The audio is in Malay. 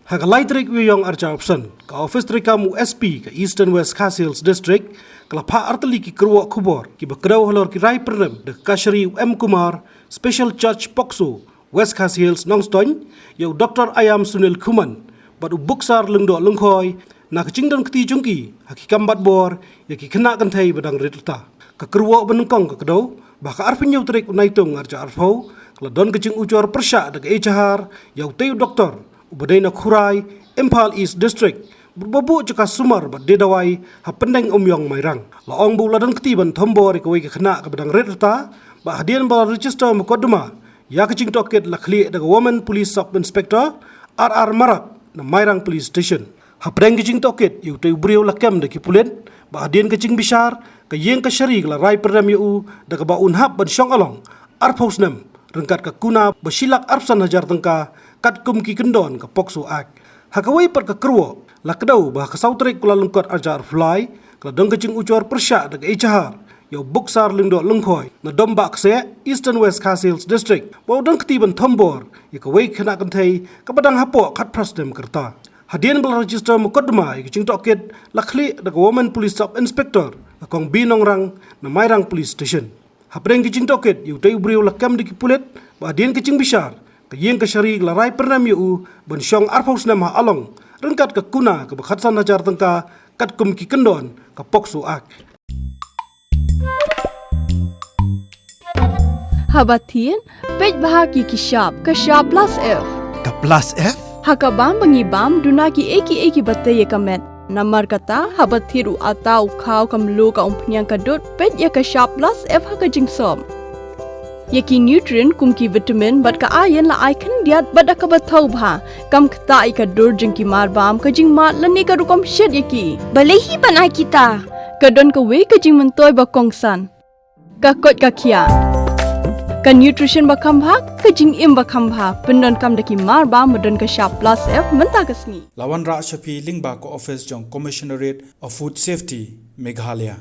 Hagalai trik wiyong arca option ka office trikamu SP ka Eastern West Khas Hills District kelapa arteli ki Kyrwoh Thombor ki bakrau halor ki rai pernem de Kashri Kumar Special Church Pokso West Khas Hills Nongstoin yau Doktor ayam Sunil Kuman badu Buksar lengdo lengkhoi na kecingdan keti jungki hakikam bat bor ya ki Khynnah kan thai badang ritata ka Kyrwoh benengkong ka kedau baka arpenyau trik unaitung arca arfau keladon kecing ucor persya de Atiar yau teu Doktor ubadai na Khurai Impal East District berbabu jika sumar bad dedawai ha pendeng omyong mairang laong buladan ketiban Thombor ikawai ke Khynnah ke bedang ritata ba hadian bal register mukaddama ya kecing toket la khli daga Women Police Sub Inspector RR Marat na Mairang Police Station ha pendeng kecing toket yu teu brio la kem de ki pulen ba hadian kecing bisar ka yeng ka syari la rai perdam yu daga ba unhab ban syong along arpau Snem rengkat ka kuna basilak arpsan hajar tengka kat kum ki kendon ka Pokso Act hakawai per ka Kyrwoh la kedau bah ka sautrik kula lengkot ajar fly kala dong kecing ucor persya daga Atiar yau Buksar lengdo lengkhoi na domba kse Eastern West Khas Hills District bau dong ketiban Thombor ikawai Khynnah kan thai ka badang hapo khat prasdem kerta hadian bal register mukaddama ikecing toket la khli daga Women Police Sub Inspector akong binongrang na Mairang Police Station hapreng kecing toket yu teu brio la kam diki pulet ba hadian kecing bisar kayeng ka syari la rai pernam yu ban syong arpau Snem ha along rengkat ke kuna ke bekhatsan hajar tengka kat kum ki kendon ke Pokso Act Habatin pej bahagi ki shop ka shop plus F Ka plus F? hakabam bangibam duna ki eki batte ye kamet namar kata habathiru atau khau kamlu ka umpnyang ka dot pej ya ka shop plus F haka jingsom yaki nutrient kum ki vitamin bat ka iron la icon diat bat ka bathau bha kam khta I ka dur jing ki mar bam ka jing mat la ni ka rukom shed yaki Balehi banai kita. ka don ka we ka jing mentoy ba kongsan ka kot ka khia ka nutrition ba kham bha ka jing im ba kham bha pendon kam daki mar bam modon ka shop plus F menta kasni Lawan Ra Shafi Lingba ko office jong Commissionerate of Food Safety Meghalaya